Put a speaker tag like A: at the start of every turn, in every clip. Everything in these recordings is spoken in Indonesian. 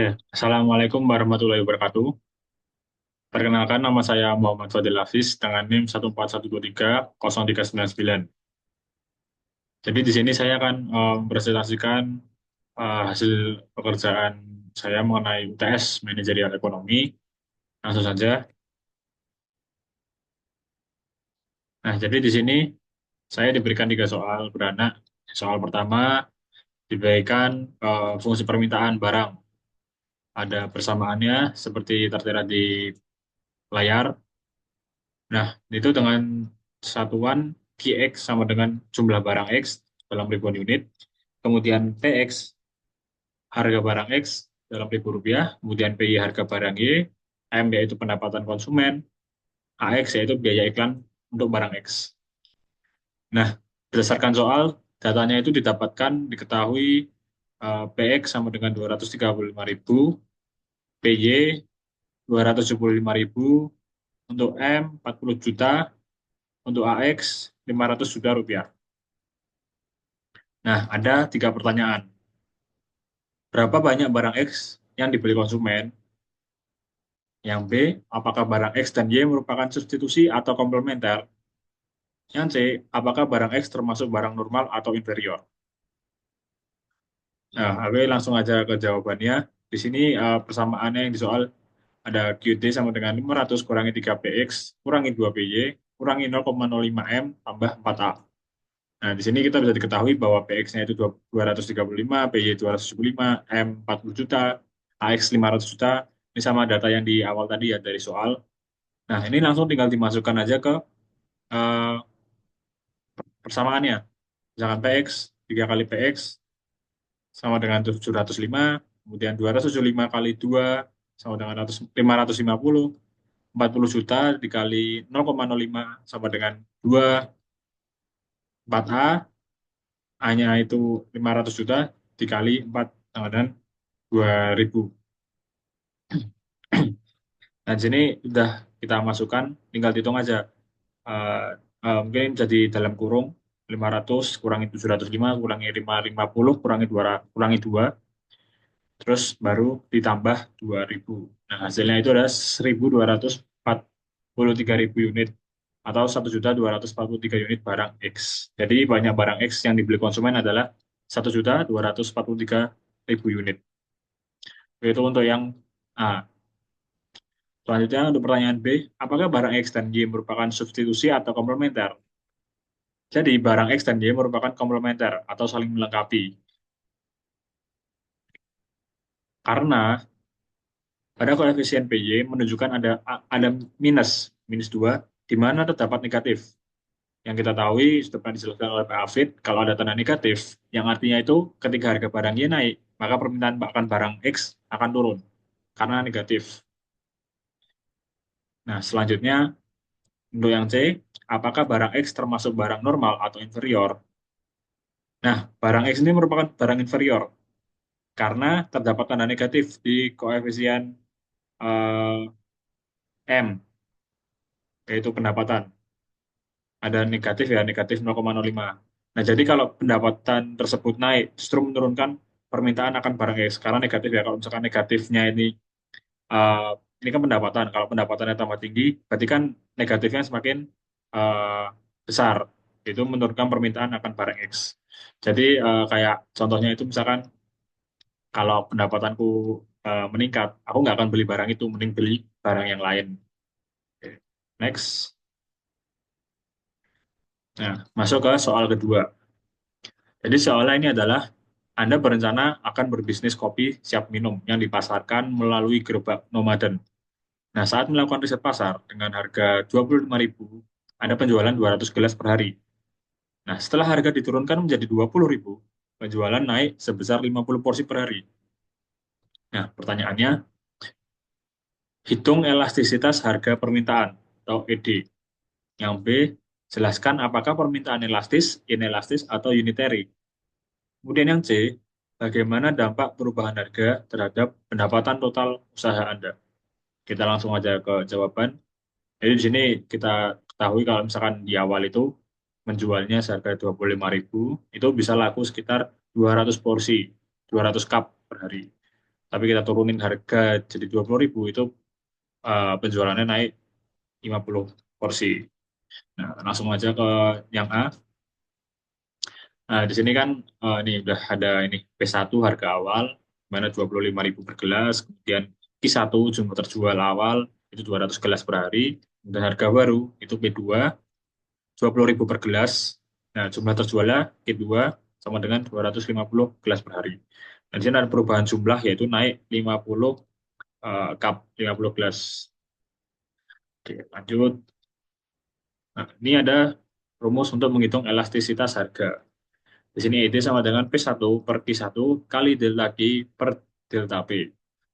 A: Oke, Assalamualaikum warahmatullahi wabarakatuh. Perkenalkan nama saya Muhammad Fadil Hafiz dengan NIM 141230399. Jadi di sini saya akan mempresentasikan hasil pekerjaan saya mengenai UTS Manajerial Ekonomi. Langsung saja. Nah, jadi di sini saya diberikan tiga soal beranak. Soal pertama diberikan fungsi permintaan barang. Ada persamaannya seperti tertera di layar. Nah, itu dengan satuan QX sama dengan jumlah barang X dalam ribuan unit. Kemudian TX, harga barang X dalam ribu rupiah. Kemudian PY, harga barang Y. M yaitu pendapatan konsumen. AX yaitu biaya iklan untuk barang X. Nah, berdasarkan soal, datanya itu didapatkan, diketahui PX sama dengan 235.000, PY 275.000, untuk M 40 juta, untuk AX 500 juta rupiah. Nah, ada tiga pertanyaan. Berapa banyak barang X yang dibeli konsumen? Yang B, apakah barang X dan Y merupakan substitusi atau komplementer? Yang C, apakah barang X termasuk barang normal atau inferior? Nah, oke, langsung aja ke jawabannya. Di sini persamaannya yang di soal ada QD sama dengan 500 kurangi 3PX, kurangi 2PY, kurangi 0,05 M, tambah 4A. Nah, di sini kita bisa diketahui bahwa PX-nya itu 235, PY 275, M 40 juta, AX 500 juta. Ini sama data yang di awal tadi ya dari soal. Nah, ini langsung tinggal dimasukkan aja ke eh, persamaannya. Misalkan PX, 3 kali PX sama dengan 705, kemudian 275 kali 2 sama dengan 550, 40 juta dikali 0,05 sama dengan 2, 4A, A-nya itu 500 juta dikali 4 sama dengan 2000. Nah, di sini udah kita masukkan, tinggal hitung aja. Eh, mungkin jadi dalam kurung 500 kurangi 705 kurangi 550 kurangi 2, kurangi 2, terus baru ditambah 2000. Nah, hasilnya itu adalah 1.243.000 unit atau 1.243 unit barang X. Jadi banyak barang X yang dibeli konsumen adalah 1.243.000 unit. Itu untuk yang A. Selanjutnya untuk pertanyaan B, apakah barang X dan Y merupakan substitusi atau komplementer? Jadi barang X dan Y merupakan komplementer atau saling melengkapi. Karena pada koefisien PY menunjukkan ada minus, minus 2, di mana terdapat negatif. Yang kita tahu sudah pernah dijelaskan oleh Pak Hafid, kalau ada tanda negatif, yang artinya itu ketika harga barang Y naik, maka permintaan bahkan barang X akan turun karena negatif. Nah, selanjutnya untuk yang C, apakah barang X termasuk barang normal atau inferior? Nah, barang X ini merupakan barang inferior karena terdapat tanda negatif di koefisien eh, M, yaitu pendapatan. Ada negatif ya, negatif 0,05. Nah, jadi kalau pendapatan tersebut naik, justru menurunkan permintaan akan barang X. Karena negatif ya, kalau misalkan negatifnya eh, ini kan pendapatan. Kalau pendapatannya tambah tinggi, berarti kan negatifnya semakin eh, besar. Itu menurunkan permintaan akan barang X. Jadi kayak contohnya itu misalkan kalau pendapatanku meningkat, aku nggak akan beli barang itu, mending beli barang yang lain. Oke. Next. Nah, masuk ke soal kedua. Jadi soalnya ini adalah Anda berencana akan berbisnis kopi siap minum yang dipasarkan melalui gerobak nomaden. Nah, saat melakukan riset pasar dengan harga 25.000, Anda penjualan 200 gelas per hari. Nah, setelah harga diturunkan menjadi 20.000, penjualan naik sebesar 50 porsi per hari. Nah, pertanyaannya, hitung elastisitas harga permintaan atau ED. Yang B, jelaskan apakah permintaan elastis, inelastis, atau unitary. Kemudian yang C, bagaimana dampak perubahan harga terhadap pendapatan total usaha Anda? Kita langsung aja ke jawaban. Jadi di sini kita ketahui kalau misalkan di awal itu menjualnya seharga 25.000, itu bisa laku sekitar 200 porsi, 200 cup per hari. tapi kita turunin harga jadi 20.000, itu penjualannya naik 50 porsi. Nah, langsung aja ke yang A. Nah, di sini kan ini udah ada ini P1 harga awal, mana 25.000 per gelas, kemudian Q1 jumlah terjual awal itu 200 gelas per hari, dan harga baru itu P2 20.000 per gelas. Nah, jumlah terjualnya Q2 sama dengan 250 gelas per hari. Dan di sini ada perubahan jumlah yaitu naik 50 cup, 50 gelas. Oke, lanjut. Nah, ini ada rumus untuk menghitung elastisitas harga. Di sini ED sama dengan P1 per Q1 kali delta Q per delta P.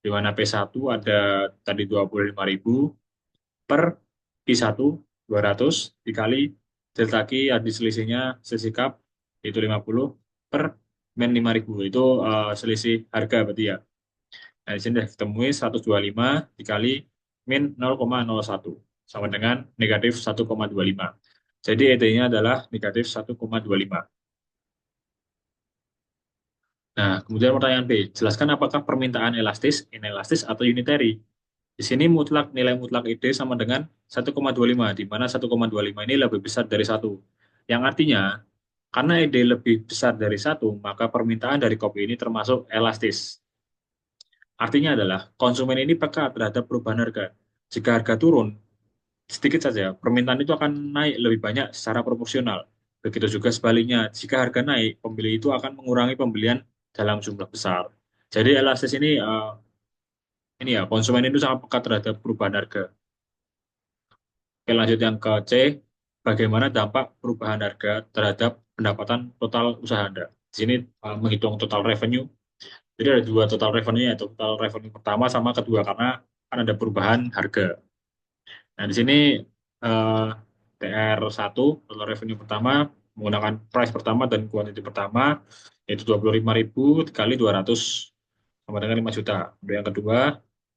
A: Di mana P1 ada tadi 25.000 per Q1 200 dikali delta Q ada selisihnya selisih cup itu 50 per min 5.000. Itu selisih harga berarti ya. Nah, di sini sudah ditemui 125 dikali min 0,01 sama dengan negatif 1,25. Jadi ED-nya adalah negatif 1,25. Nah, kemudian pertanyaan B, jelaskan apakah permintaan elastis, inelastis, atau unitary. Di sini nilai mutlak ID sama dengan 1,25, di mana 1,25 ini lebih besar dari satu. Yang artinya, karena ID lebih besar dari satu, maka permintaan dari kopi ini termasuk elastis. Artinya adalah konsumen ini peka terhadap perubahan harga. Jika harga turun, sedikit saja, permintaan itu akan naik lebih banyak secara proporsional. Begitu juga sebaliknya, jika harga naik, pembeli itu akan mengurangi pembelian dalam jumlah besar. Jadi elastis ini ya, konsumen itu sangat peka terhadap perubahan harga. Oke, lanjut yang ke C, bagaimana dampak perubahan harga terhadap pendapatan total usaha Anda. Di sini menghitung total revenue. Jadi ada dua total revenue, yaitu total revenue pertama sama kedua, karena kan ada perubahan harga. Nah, di sini eh, TR1, total revenue pertama, menggunakan price pertama dan quantity pertama, yaitu 25.000 dikali 200 sama dengan 5 juta. Kemudian yang kedua,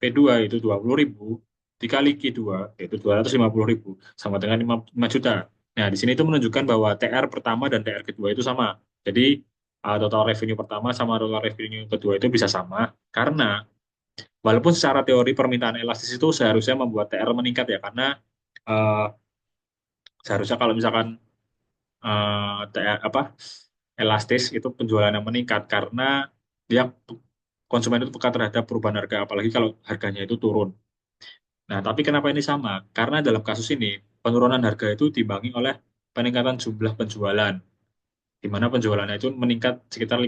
A: P2 itu 20.000 dikali Q2, yaitu 250.000 sama dengan 5 juta. Nah, di sini itu menunjukkan bahwa TR pertama dan TR kedua itu sama. Jadi, total revenue pertama sama total revenue kedua itu bisa sama, karena walaupun secara teori permintaan elastis itu seharusnya membuat TR meningkat ya, karena eh, seharusnya kalau misalkan TR apa elastis itu penjualannya meningkat karena dia konsumen itu peka terhadap perubahan harga, apalagi kalau harganya itu turun. Nah, tapi kenapa ini sama? Karena dalam kasus ini penurunan harga itu diimbangi oleh peningkatan jumlah penjualan, di mana penjualannya itu meningkat sekitar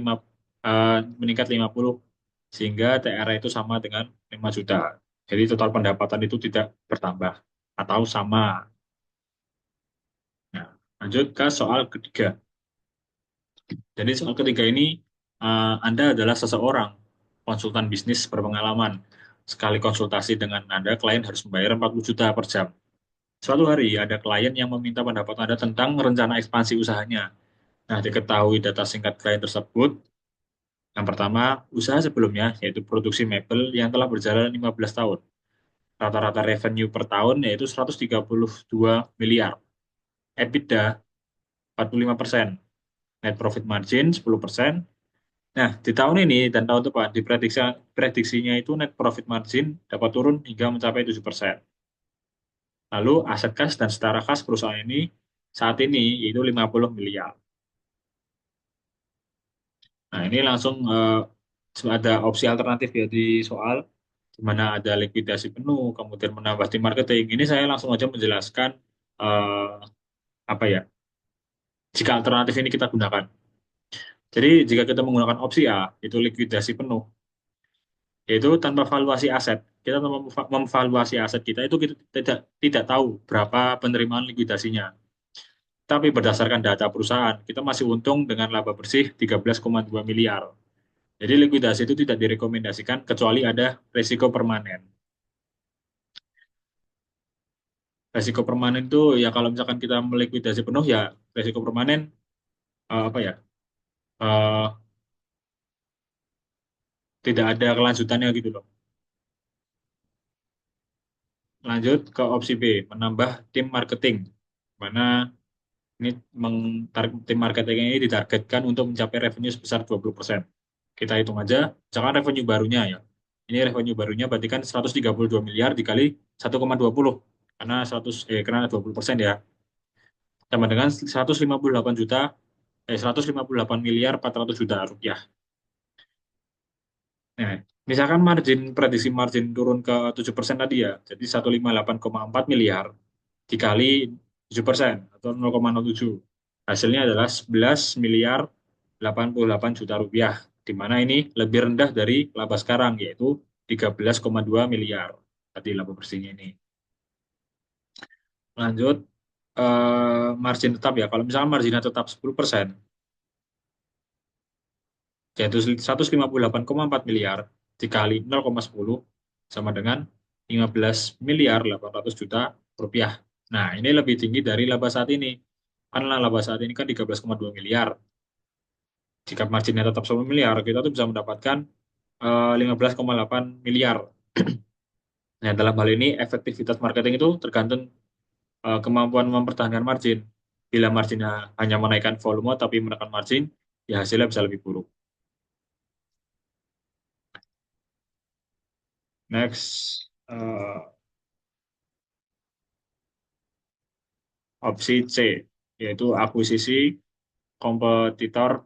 A: meningkat 50, sehingga TR itu sama dengan 5 juta. Jadi total pendapatan itu tidak bertambah atau sama. Nah, lanjut ke soal ketiga. Jadi soal ketiga ini Anda adalah seseorang konsultan bisnis berpengalaman. Sekali konsultasi dengan Anda, klien harus membayar 40 juta per jam. Suatu hari ada klien yang meminta pendapat Anda tentang rencana ekspansi usahanya. Nah, diketahui data singkat klien tersebut. Yang pertama, usaha sebelumnya yaitu produksi mebel yang telah berjalan 15 tahun. Rata-rata revenue per tahun yaitu 132 miliar. EBITDA 45%, net profit margin 10%. Nah, di tahun ini dan tahun depan prediksinya itu net profit margin dapat turun hingga mencapai 7%. Lalu aset kas dan setara kas perusahaan ini saat ini yaitu 50 miliar. Nah, ini langsung ada opsi alternatif ya di soal di mana ada likuidasi penuh, kemudian menambah tim marketing. Ini saya langsung aja menjelaskan eh, apa ya, jika alternatif ini kita gunakan. Jadi jika kita menggunakan opsi A, itu likuidasi penuh, yaitu tanpa valuasi aset. Kita tanpa memvaluasi aset kita itu kita tidak tahu berapa penerimaan likuidasinya. Tapi berdasarkan data perusahaan, kita masih untung dengan laba bersih 13,2 miliar. Jadi likuidasi itu tidak direkomendasikan kecuali ada risiko permanen. Risiko permanen itu ya kalau misalkan kita melikuidasi penuh ya risiko permanen apa ya eh, tidak ada kelanjutannya gitu loh. Lanjut ke opsi B, menambah tim marketing. Mana ini tim marketing ini ditargetkan untuk mencapai revenue sebesar 20%. Kita hitung aja, misalkan revenue barunya ya. Ini revenue barunya berarti kan 132 miliar dikali 1,20 karena 20% ya. Sama dengan 158 juta 158 miliar 400 juta rupiah. Nah, misalkan prediksi margin turun ke 7% tadi ya, jadi 158,4 miliar dikali 7% atau 0,07. Hasilnya adalah 11 miliar 88 juta rupiah, di mana ini lebih rendah dari laba sekarang, yaitu 13,2 miliar. Tadi laba bersihnya ini. Lanjut, margin tetap ya. Kalau misalkan marginnya tetap 10%, yaitu 158,4 miliar dikali 0,10 sama dengan 15 miliar 800 juta rupiah. Nah, ini lebih tinggi dari laba saat ini. Karena laba saat ini kan 13,2 miliar. Jika marginnya tetap 10 miliar, kita tuh bisa mendapatkan 15,8 miliar. Nah, dalam hal ini efektivitas marketing itu tergantung kemampuan mempertahankan margin. Bila marginnya hanya menaikkan volume tapi menekan margin, ya hasilnya bisa lebih buruk. Next, opsi C, yaitu akuisisi kompetitor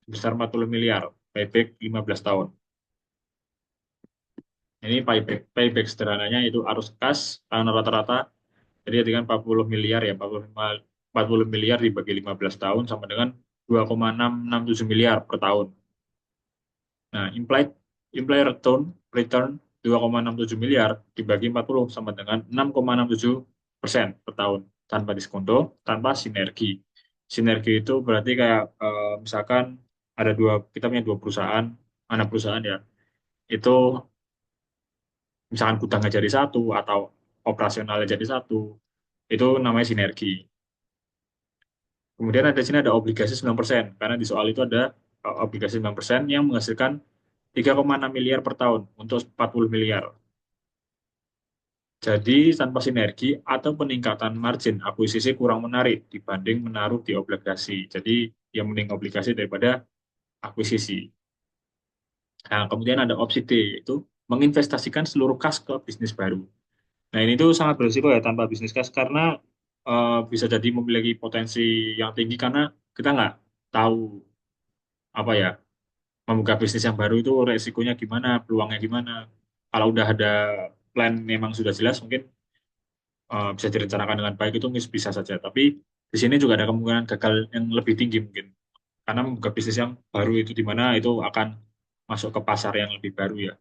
A: sebesar 40 miliar, payback 15 tahun. Ini payback sederhananya itu arus kas tahun rata-rata, jadi dengan 40 miliar ya, 40 miliar dibagi 15 tahun sama dengan 2,667 miliar per tahun. Nah, implied return 2,67 miliar dibagi 40 sama dengan 6,67% per tahun tanpa diskonto, tanpa sinergi. Sinergi itu berarti kayak misalkan kita punya dua perusahaan, anak perusahaan ya, itu misalkan gudangnya jadi satu atau operasionalnya jadi satu, itu namanya sinergi. Kemudian ada di sini ada obligasi 9%, karena di soal itu ada obligasi 9% yang menghasilkan 3,6 miliar per tahun untuk 40 miliar. Jadi tanpa sinergi atau peningkatan margin akuisisi kurang menarik dibanding menaruh di obligasi. Jadi yang mending obligasi daripada akuisisi. Nah, kemudian ada opsi D, yaitu menginvestasikan seluruh kas ke bisnis baru. Nah, ini tuh sangat berisiko ya tanpa bisnis kas karena bisa jadi memiliki potensi yang tinggi karena kita nggak tahu apa ya, membuka bisnis yang baru itu resikonya gimana, peluangnya gimana. Kalau udah ada plan memang sudah jelas, mungkin bisa direncanakan dengan baik itu bisa saja. Tapi di sini juga ada kemungkinan gagal yang lebih tinggi mungkin. Karena membuka bisnis yang baru itu di mana itu akan masuk ke pasar yang lebih baru ya.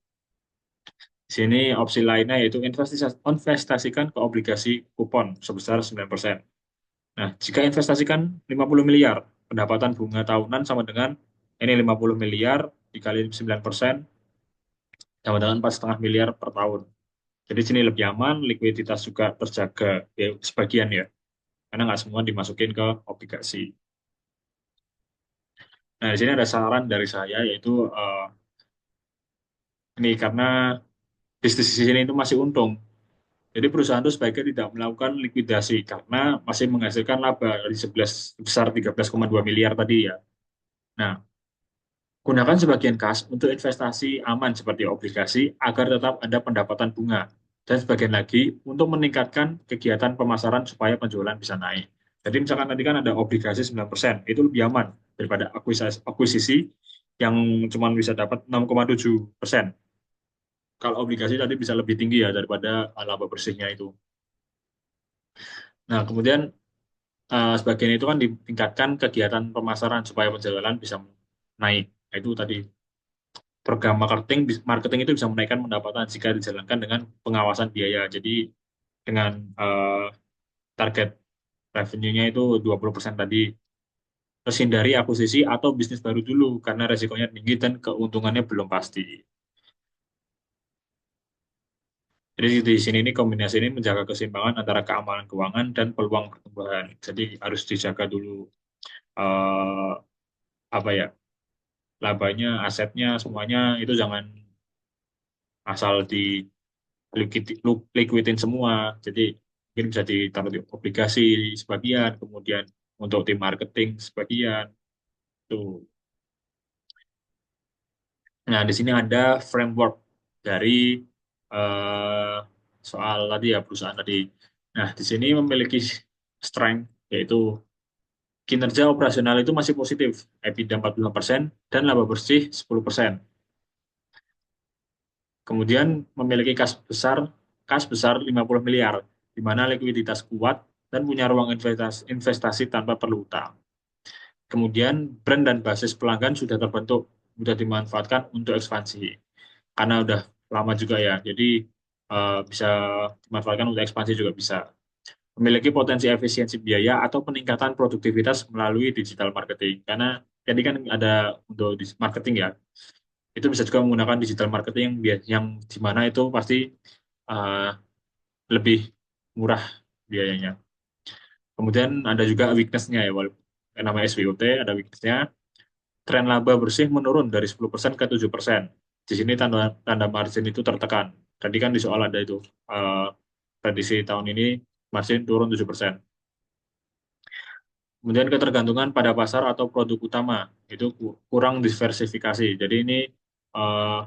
A: Di sini opsi lainnya yaitu investasikan ke obligasi kupon sebesar 9%. Nah, jika investasikan 50 miliar, pendapatan bunga tahunan sama dengan ini 50 miliar dikali 9% sama dengan 4,5 miliar per tahun. Jadi sini lebih aman, likuiditas juga terjaga ya, sebagian ya, karena nggak semua dimasukin ke obligasi. Nah, di sini ada saran dari saya yaitu ini karena bisnis di sini itu masih untung. Jadi perusahaan itu sebaiknya tidak melakukan likuidasi karena masih menghasilkan laba dari 11 besar 13,2 miliar tadi ya. Nah, gunakan sebagian kas untuk investasi aman seperti obligasi agar tetap ada pendapatan bunga. Dan sebagian lagi untuk meningkatkan kegiatan pemasaran supaya penjualan bisa naik. Jadi misalkan tadi kan ada obligasi 9%, itu lebih aman daripada akuisisi yang cuma bisa dapat 6,7%. Kalau obligasi tadi bisa lebih tinggi ya daripada laba bersihnya itu. Nah, kemudian sebagian itu kan ditingkatkan kegiatan pemasaran supaya penjualan bisa naik. Itu tadi program marketing itu bisa menaikkan pendapatan jika dijalankan dengan pengawasan biaya. Jadi dengan target revenue-nya itu 20% tadi. Terus hindari akuisisi atau bisnis baru dulu karena resikonya tinggi dan keuntungannya belum pasti. Jadi di sini ini kombinasi ini menjaga keseimbangan antara keamanan keuangan dan peluang pertumbuhan. Jadi harus dijaga dulu eh, apa ya, labanya, asetnya, semuanya itu jangan asal di liquidin semua. Jadi mungkin bisa ditaruh di obligasi sebagian, kemudian untuk tim marketing sebagian. Tuh. Nah, di sini ada framework dari eh, soal tadi ya perusahaan tadi. Nah, di sini memiliki strength yaitu kinerja operasional itu masih positif, EBITDA 45% dan laba bersih 10%. Kemudian memiliki kas besar 50 miliar, di mana likuiditas kuat dan punya ruang investasi tanpa perlu utang. Kemudian brand dan basis pelanggan sudah terbentuk, sudah dimanfaatkan untuk ekspansi. Karena udah lama juga ya, jadi bisa dimanfaatkan untuk ekspansi juga bisa. Memiliki potensi efisiensi biaya atau peningkatan produktivitas melalui digital marketing. Karena tadi kan ada untuk marketing ya, itu bisa juga menggunakan digital marketing yang di mana itu pasti uh, lebih murah biayanya. Kemudian ada juga weakness-nya ya, walaupun namanya SWOT, ada weakness-nya. Tren laba bersih menurun dari 10% ke 7%. Di sini tanda tanda margin itu tertekan. Tadi kan di soal ada itu uh, prediksi tahun ini margin turun 7%. Kemudian ketergantungan pada pasar atau produk utama itu kurang diversifikasi. Jadi ini uh,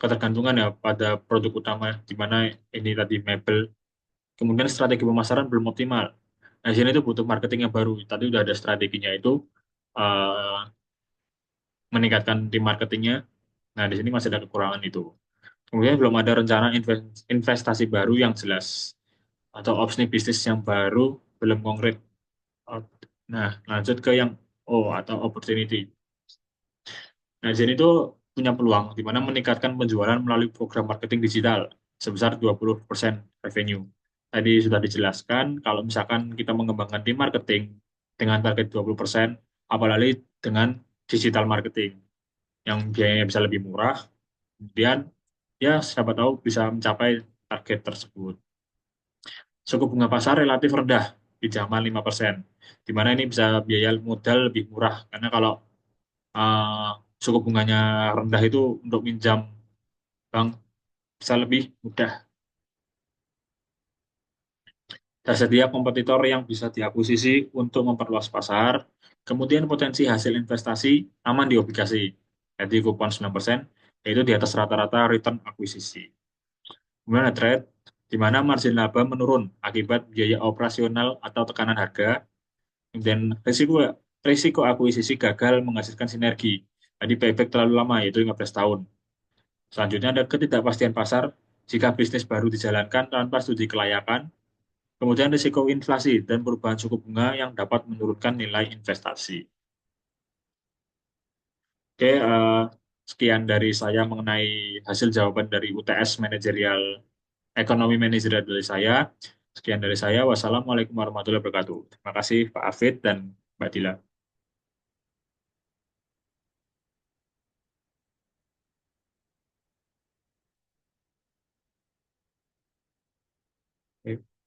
A: ketergantungan ya pada produk utama di mana ini tadi mebel. Kemudian strategi pemasaran belum optimal. Nah, di sini itu butuh marketing yang baru. Tadi udah ada strateginya itu uh, meningkatkan tim marketingnya. Nah, di sini masih ada kekurangan itu. Kemudian belum ada rencana investasi baru yang jelas atau opsi bisnis yang baru belum konkret. Nah, lanjut ke yang O atau opportunity. Nah, di sini tuh punya peluang di mana meningkatkan penjualan melalui program marketing digital sebesar 20% revenue. Tadi sudah dijelaskan kalau misalkan kita mengembangkan tim marketing dengan target 20%, apalagi dengan digital marketing yang biayanya bisa lebih murah, kemudian ya siapa tahu bisa mencapai target tersebut. Suku bunga pasar relatif rendah, di zaman 5%, di mana ini bisa biaya modal lebih murah, karena kalau uh, suku bunganya rendah itu untuk minjam bank bisa lebih mudah. Tersedia kompetitor yang bisa diakuisisi untuk memperluas pasar, kemudian potensi hasil investasi aman di obligasi, jadi kupon 9%, yaitu di atas rata-rata return akuisisi. Kemudian ada trade, di mana margin laba menurun akibat biaya operasional atau tekanan harga. Kemudian risiko akuisisi gagal menghasilkan sinergi. Jadi payback terlalu lama, yaitu 15 tahun. Selanjutnya ada ketidakpastian pasar jika bisnis baru dijalankan tanpa studi kelayakan. Kemudian risiko inflasi dan perubahan suku bunga yang dapat menurunkan nilai investasi. Oke, sekian dari saya mengenai hasil jawaban dari UTS manajerial ekonomi manajerial dari saya. Sekian dari saya. Wassalamualaikum warahmatullahi wabarakatuh. Terima kasih Pak Afid dan Mbak Dila. Oke.